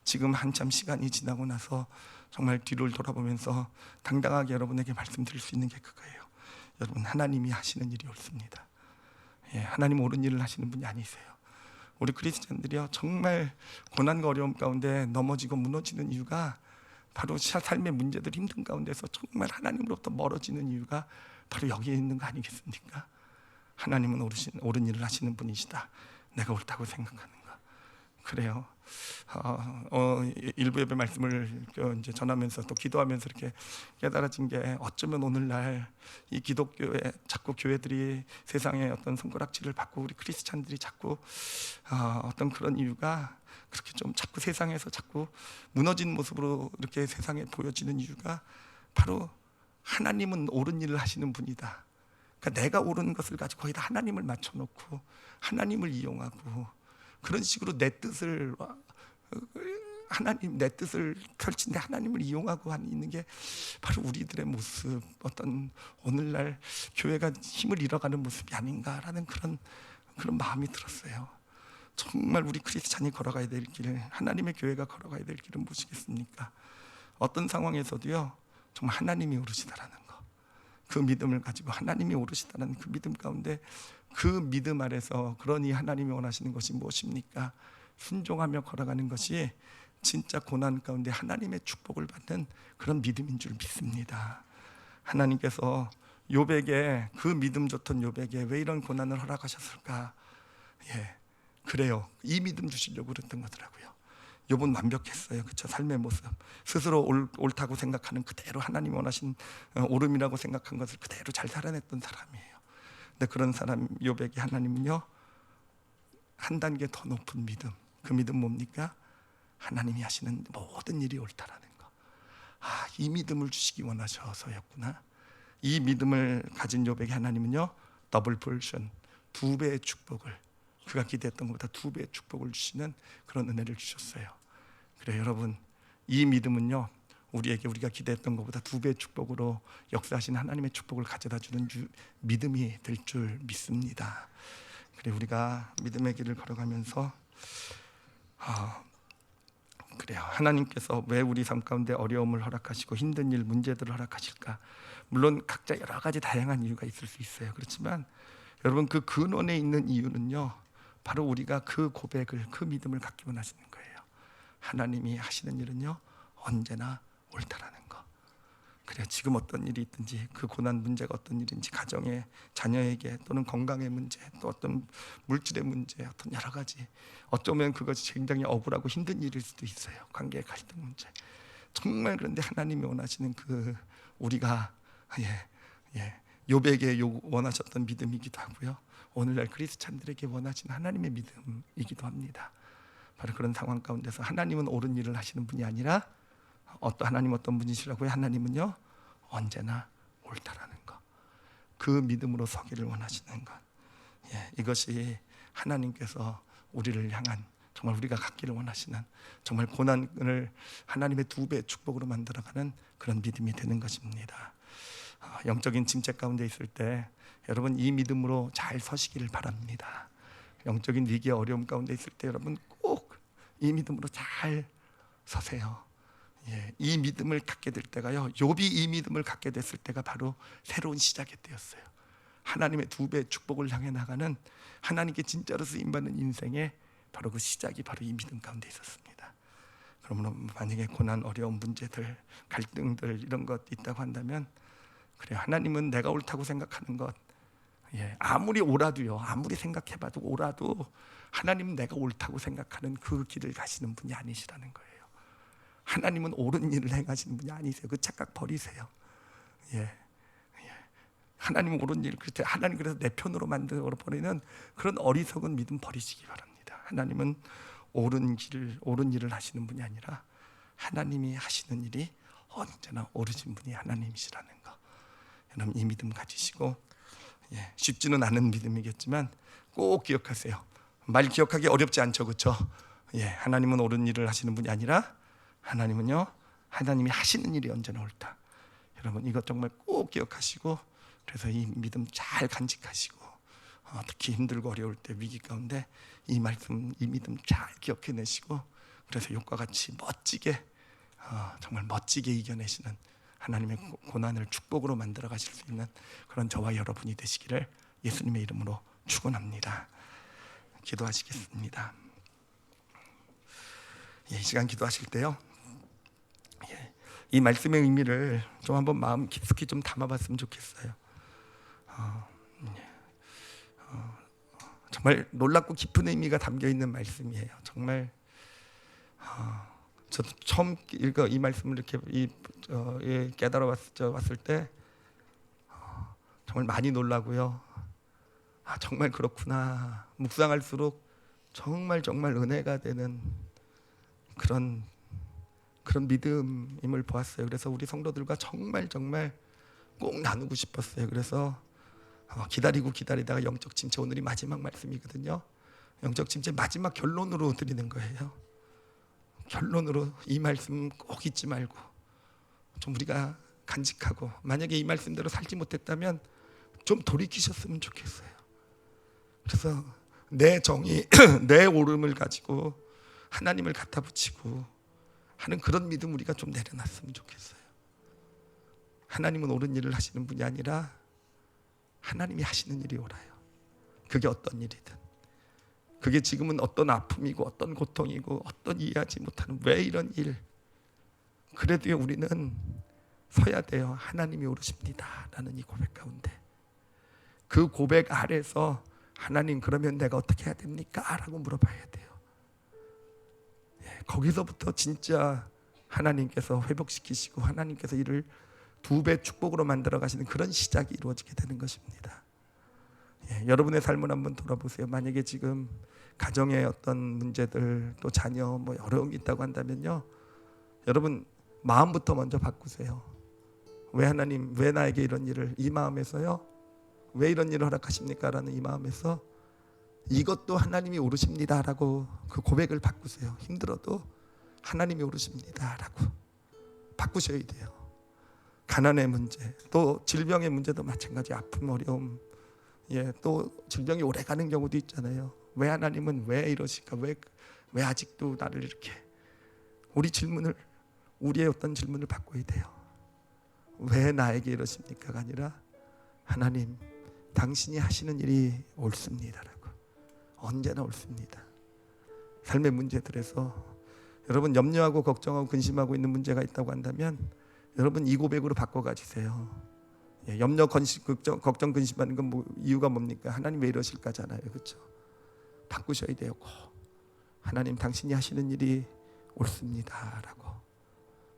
지금 한참 시간이 지나고 나서 정말 뒤를 돌아보면서 당당하게 여러분에게 말씀드릴 수 있는 게 그거예요. 여러분, 하나님이 하시는 일이 옳습니다. 하나님 옳은 일을 하시는 분이 아니세요. 우리 크리스찬들이요, 정말 고난과 어려움 가운데 넘어지고 무너지는 이유가 바로 삶의 문제들 힘든 가운데서 정말 하나님으로부터 멀어지는 이유가 바로 여기에 있는 거 아니겠습니까? 하나님은 옳은 일을 하시는 분이시다, 내가 옳다고 생각하는 거. 그래요. 일부 예배 말씀을 이제 전하면서 또 기도하면서 이렇게 깨달아진 게, 어쩌면 오늘날 이 기독교의 자꾸 교회들이 세상에 어떤 손가락질을 받고 우리 크리스찬들이 자꾸 어떤 그런 이유가, 그렇게 좀 자꾸 세상에서 자꾸 무너진 모습으로 이렇게 세상에 보여지는 이유가 바로 하나님은 옳은 일을 하시는 분이다. 그러니까 내가 옳은 것을 가지고 거기다 하나님을 맞춰놓고 하나님을 이용하고 그런 식으로 내 뜻을 펼친데 하나님을 이용하고 있는 게 바로 우리들의 모습, 어떤 오늘날 교회가 힘을 잃어가는 모습이 아닌가라는 그런 마음이 들었어요. 정말 우리 크리스찬이 걸어가야 될 길을, 하나님의 교회가 걸어가야 될 길은 무엇이겠습니까? 어떤 상황에서도요, 정말 하나님이 오르시다라는 거, 그 믿음을 가지고 하나님이 오르시다는 그 믿음 가운데, 그 믿음 아래서 그러니 하나님이 원하시는 것이 무엇입니까? 순종하며 걸어가는 것이 진짜 고난 가운데 하나님의 축복을 받는 그런 믿음인 줄 믿습니다. 하나님께서 욥에게, 그 믿음 좋던 욥에게 왜 이런 고난을 허락하셨을까? 그래요. 이 믿음 주시려고 그랬던 거더라고요. 욥은 완벽했어요. 그렇죠? 삶의 모습, 스스로 옳다고 생각하는 그대로 하나님 원하신 옳음이라고 생각한 것을 그대로 잘 살아냈던 사람이에요. 근데 그런 사람 욥에게 하나님은요, 한 단계 더 높은 믿음, 그 믿음 뭡니까? 하나님이 하시는 모든 일이 옳다라는 거. 이 믿음을 주시기 원하셔서였구나. 이 믿음을 가진 욥에게 하나님은요, 더블 포션, 2배의 축복을, 그가 기대했던 것보다 2배의 축복을 주시는 그런 은혜를 주셨어요. 그래 여러분, 이 믿음은요, 우리가 기대했던 것보다 2배의 축복으로 역사하신 하나님의 축복을 가져다 주는 믿음이 될 줄 믿습니다. 그래 우리가 믿음의 길을 걸어가면서 그래요. 하나님께서 왜 우리 삶 가운데 어려움을 허락하시고 힘든 일, 문제들을 허락하실까? 물론 각자 여러 가지 다양한 이유가 있을 수 있어요. 그렇지만 여러분, 그 근원에 있는 이유는요, 바로 우리가 그 고백을, 그 믿음을 갖기 원하시는 거예요. 하나님이 하시는 일은요, 언제나 옳다라는 거. 그래 지금 어떤 일이 있든지, 그 고난 문제가 어떤 일인지, 가정에, 자녀에게, 또는 건강의 문제, 또 어떤 물질의 문제, 어떤 여러 가지, 어쩌면 그것이 굉장히 억울하고 힘든 일일 수도 있어요. 관계 갈등 문제. 정말 그런데 하나님이 원하시는 그 우리가 욥에게 원하셨던 믿음이기도 하고요, 오늘날 크리스찬들에게 원하시는 하나님의 믿음이기도 합니다. 바로 그런 상황 가운데서 하나님은 옳은 일을 하시는 분이 아니라 하나님 어떤 분이시라고요? 하나님은요, 언제나 옳다라는 것, 그 믿음으로 서기를 원하시는 것. 이것이 하나님께서 우리를 향한, 정말 우리가 갖기를 원하시는, 정말 고난을 하나님의 2배의 축복으로 만들어가는 그런 믿음이 되는 것입니다. 영적인 침체 가운데 있을 때 여러분, 이 믿음으로 잘 서시기를 바랍니다. 영적인 위기와 어려움 가운데 있을 때 여러분, 꼭 이 믿음으로 잘 서세요. 이 믿음을 갖게 될 때가요, 욥이 이 믿음을 갖게 됐을 때가 바로 새로운 시작의 때였어요. 하나님의 2배의 축복을 향해 나가는, 하나님께 진짜로 쓰임받는 인생의 바로 그 시작이 바로 이 믿음 가운데 있었습니다. 그러므로 만약에 고난, 어려운 문제들, 갈등들 이런 것 있다고 한다면 그래, 하나님은 내가 옳다고 생각하는 것, 아무리 옳아도요, 아무리 생각해봐도 옳아도 하나님은 내가 옳다고 생각하는 그 길을 가시는 분이 아니시라는 거예요. 하나님은 옳은 일을 행하시는 분이 아니세요. 그 착각 버리세요. 하나님은 옳은 일, 하나님 그래서 내 편으로 만들어 버리는 그런 어리석은 믿음 버리시기 바랍니다. 하나님은 옳은 일을 하시는 분이 아니라 하나님이 하시는 일이 언제나 옳으신 분이 하나님이시라는 거, 여러분 이 믿음 가지시고, 쉽지는 않은 믿음이겠지만 꼭 기억하세요. 말 기억하기 어렵지 않죠, 그렇죠? 하나님은 옳은 일을 하시는 분이 아니라 하나님은요, 하나님이 하시는 일이 언제나 옳다. 여러분 이것 정말 꼭 기억하시고, 그래서 이 믿음 잘 간직하시고, 특히 힘들고 어려울 때, 위기 가운데 이 말씀, 이 믿음 잘 기억해내시고, 그래서 욥과 같이 멋지게, 정말 멋지게 이겨내시는, 하나님의 고난을 축복으로 만들어 가실 수 있는 그런 저와 여러분이 되시기를 예수님의 이름으로 축원합니다. 기도하시겠습니다. 이 시간 기도하실 때요, 이 말씀의 의미를 좀 한번 마음 깊숙이 좀 담아봤으면 좋겠어요. 정말 놀랍고 깊은 의미가 담겨 있는 말씀이에요. 정말 저도 처음 읽어 이 말씀을 이렇게 깨달아 왔을 때 정말 많이 놀라고요. 정말 그렇구나. 묵상할수록 정말 은혜가 되는 그런 믿음임을 보았어요. 그래서 우리 성도들과 정말 꼭 나누고 싶었어요. 그래서 기다리다가 영적 침체, 오늘이 마지막 말씀이거든요. 영적 침체 마지막 결론으로 드리는 거예요. 결론으로 이 말씀 꼭 잊지 말고 좀 우리가 간직하고, 만약에 이 말씀대로 살지 못했다면 좀 돌이키셨으면 좋겠어요. 그래서 내 정의, 내 옳음을 가지고 하나님을 갖다 붙이고 하는 그런 믿음 우리가 좀 내려놨으면 좋겠어요. 하나님은 옳은 일을 하시는 분이 아니라 하나님이 하시는 일이 옳아요. 그게 어떤 일이든, 그게 지금은 어떤 아픔이고 어떤 고통이고 어떤 이해하지 못하는 왜 이런 일, 그래도 우리는 서야 돼요. 하나님이 옳으십니다 라는 이 고백 가운데, 그 고백 아래서 하나님 그러면 내가 어떻게 해야 됩니까? 라고 물어봐야 돼요. 거기서부터 진짜 하나님께서 회복시키시고 하나님께서 이를 2배 축복으로 만들어 가시는 그런 시작이 이루어지게 되는 것입니다. 여러분의 삶을 한번 돌아보세요. 만약에 지금 가정의 어떤 문제들, 또 자녀 어려움이 있다고 한다면요, 여러분 마음부터 먼저 바꾸세요. 왜 하나님, 왜 나에게 이런 일을, 이 마음에서요, 왜 이런 일을 허락하십니까? 라는 이 마음에서 이것도 하나님이 오르십니다 라고 그 고백을 바꾸세요. 힘들어도 하나님이 오르십니다 라고 바꾸셔야 돼요. 가난의 문제, 또 질병의 문제도 마찬가지, 아픔, 어려움, 또 질병이 오래 가는 경우도 있잖아요. 왜 하나님은 왜 이러실까? 왜 아직도 나를 이렇게, 우리의 어떤 질문을 바꿔야 돼요. 왜 나에게 이러십니까가 아니라 하나님, 당신이 하시는 일이 옳습니다라고, 언제나 옳습니다. 삶의 문제들에서 여러분 염려하고 걱정하고 근심하고 있는 문제가 있다고 한다면 여러분 이 고백으로 바꿔가지세요. 염려, 걱정, 근심하는 건 이유가 뭡니까? 하나님 왜 이러실까잖아요, 그렇죠? 바꾸셔야 돼요. 하나님, 당신이 하시는 일이 옳습니다라고.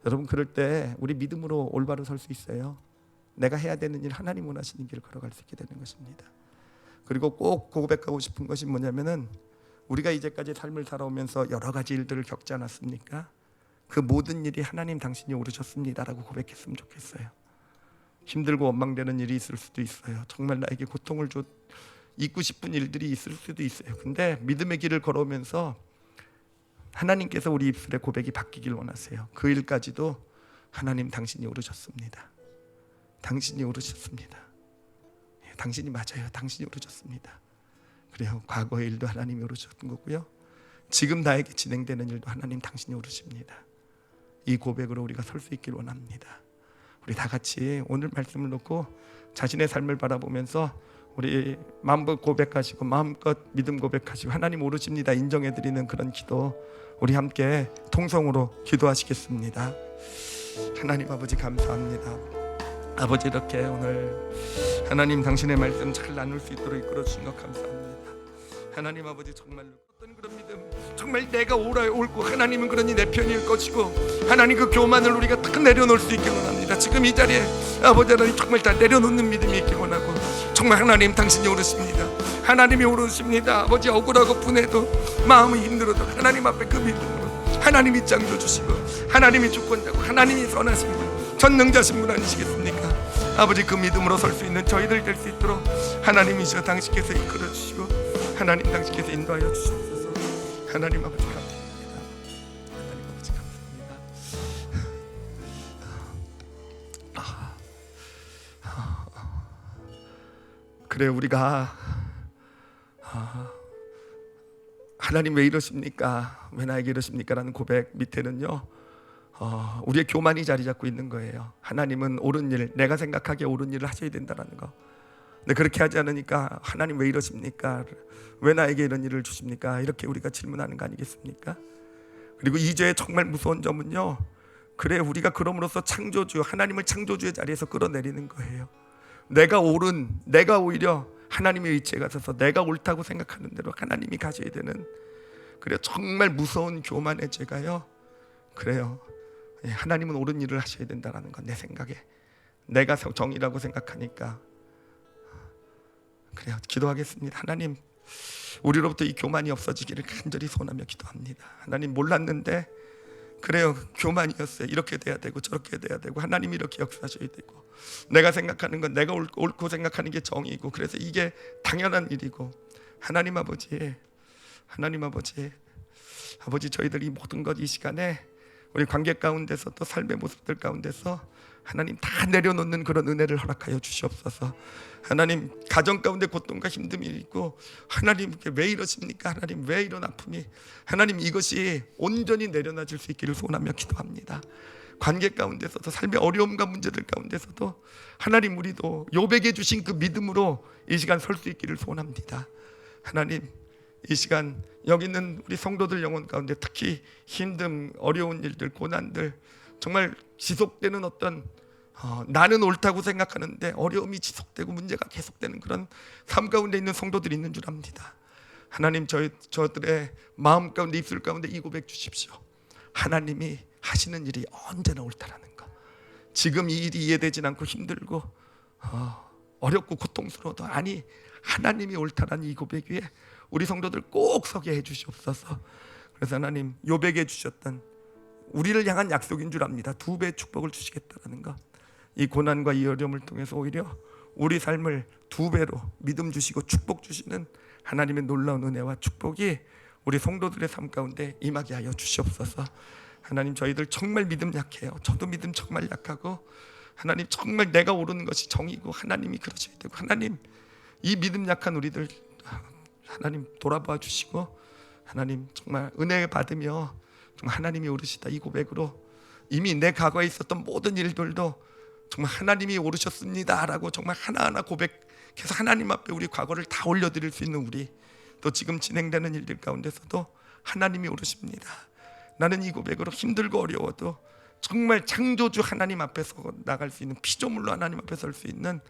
여러분 그럴 때 우리 믿음으로 올바로 설 수 있어요. 내가 해야 되는 일, 하나님 원하시는 길을 걸어갈 수 있게 되는 것입니다. 그리고 꼭 고백하고 싶은 것이 뭐냐면은, 우리가 이제까지 삶을 살아오면서 여러 가지 일들을 겪지 않았습니까? 그 모든 일이 하나님 당신이 오르셨습니다라고 고백했으면 좋겠어요. 힘들고 원망되는 일이 있을 수도 있어요. 정말 나에게 고통을 잊고 싶은 일들이 있을 수도 있어요. 근데 믿음의 길을 걸어오면서 하나님께서 우리 입술의 고백이 바뀌길 원하세요. 그 일까지도 하나님 당신이 오르셨습니다. 당신이 오르셨습니다. 당신이 맞아요. 당신이 오르셨습니다. 그래요. 과거의 일도 하나님이 오르셨던 거고요, 지금 나에게 진행되는 일도 하나님 당신이 오르십니다. 이 고백으로 우리가 설 수 있길 원합니다. 우리 다 같이 오늘 말씀을 놓고 자신의 삶을 바라보면서 우리 마음껏 고백하시고 마음껏 믿음 고백하시고 하나님 오르십니다 인정해드리는 그런 기도 우리 함께 통성으로 기도하시겠습니다. 하나님 아버지 감사합니다. 아버지 이렇게 오늘 하나님 당신의 말씀 잘 나눌 수 있도록 이끌어 주신 것 감사합니다. 하나님 아버지 정말로 어떤 그런 믿음, 정말 내가 옳고 하나님은 그러니 내 편일 것이고 하나님 그 교만을 우리가 다 내려놓을 수 있기를 원합니다. 지금 이 자리에 아버지 하나님 정말 다 내려놓는 믿음이 있기를 원하고 정말 하나님 당신이 오르십니다. 하나님이 오르십니다. 아버지 억울하고 분해도 마음이 힘들어도 하나님 앞에 그 믿음으로 하나님이 창조 주시고 하나님이 주권자고 하나님이 선하신 분 전능자신 분 아니시겠습니까? 아버지 그 믿음으로 설 수 있는 저희들 될 수 있도록 하나님이시여 당신께서 이끌어 주시고 하나님 당신께서 인도하여 주시옵소서. 하나님 아버지 감사합니다. 하나님 아버지 감사합니다. 그래 우리가 하나님 왜 이러십니까? 왜 나에게 이러십니까? 라는 고백 밑에는요 우리의 교만이 자리 잡고 있는 거예요. 하나님은 옳은 일, 내가 생각하기에 옳은 일을 하셔야 된다는 거. 근데 그렇게 하지 않으니까 하나님 왜 이러십니까? 왜 나에게 이런 일을 주십니까? 이렇게 우리가 질문하는 거 아니겠습니까? 그리고 이 죄의 정말 무서운 점은요, 그래 우리가 그럼으로써 창조주, 하나님을 창조주의 자리에서 끌어내리는 거예요. 내가 오히려 하나님의 의지에 가서서 내가 옳다고 생각하는 대로 하나님이 가셔야 되는, 그래 정말 무서운 교만의 죄가요, 그래요 하나님은 옳은 일을 하셔야 된다는 건 내 생각에 내가 정의라고 생각하니까 그래요. 기도하겠습니다. 하나님 우리로부터 이 교만이 없어지기를 간절히 소원하며 기도합니다. 하나님 몰랐는데 그래요 교만이었어요. 이렇게 돼야 되고 저렇게 돼야 되고 하나님이 이렇게 역사하셔야 되고 내가 생각하는 건 내가 옳고 생각하는 게 정의고 그래서 이게 당연한 일이고 하나님 아버지 저희들이 모든 것 이 시간에 우리 관계 가운데서 또 삶의 모습들 가운데서 하나님 다 내려놓는 그런 은혜를 허락하여 주시옵소서. 하나님 가정 가운데 고통과 힘듦이 있고 하나님께 왜 이러십니까? 하나님 왜 이런 아픔이, 하나님 이것이 온전히 내려놔질 수 있기를 소원하며 기도합니다. 관계 가운데서도 삶의 어려움과 문제들 가운데서도 하나님 우리도 욥에게 주신 그 믿음으로 이 시간 설 수 있기를 소원합니다. 하나님 이 시간 여기 있는 우리 성도들 영혼 가운데 특히 힘듦, 어려운 일들, 고난들 정말 지속되는 어떤 나는 옳다고 생각하는데 어려움이 지속되고 문제가 계속되는 그런 삶 가운데 있는 성도들이 있는 줄 압니다. 하나님 저들의 마음 가운데 입술 가운데 이 고백 주십시오. 하나님이 하시는 일이 언제나 옳다라는 거. 지금 이 일이 이해되진 않고 힘들고 어렵고 고통스러워도 아니 하나님이 옳다라는 이 고백 위에 우리 성도들 꼭 서게 해 주시옵소서. 그래서 하나님 욥에게 주셨던 우리를 향한 약속인 줄 압니다. 2배의 축복을 주시겠다는 거. 이 고난과 이 어려움을 통해서 오히려 우리 삶을 2배로 믿음 주시고 축복 주시는 하나님의 놀라운 은혜와 축복이 우리 성도들의 삶 가운데 임하게 하여 주시옵소서. 하나님 저희들 정말 믿음 약해요. 저도 믿음 정말 약하고 하나님 정말 내가 옳은 것이 정이고 하나님이 그러셔야 되고 하나님 이 믿음 약한 우리들 하나님 돌아봐 주시고 하나님 정말 은혜 받으며 정말 하나님이 오르시다 이 고백으로 이미 내 과거에 있었던 모든 일들도 정말 하나님이 오르셨습니다 라고 정말 하나하나 고백해서 하나님 앞에 우리 과거를 다 올려드릴 수 있는 우리, 또 지금 진행되는 일들 가운데서도 하나님이 오르십니다. 나는 이 고백으로 힘들고 어려워도 정말 창조주 하나님 앞에서 나갈 수 있는, 피조물로 하나님 앞에 설 수 있는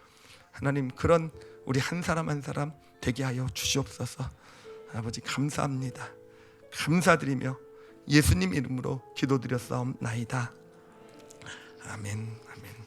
하나님 그런 우리 한 사람 한 사람 되게 하여 주시옵소서. 아버지 감사합니다. 감사드리며 예수님 이름으로 기도드렸사옵나이다. 아멘. 아멘.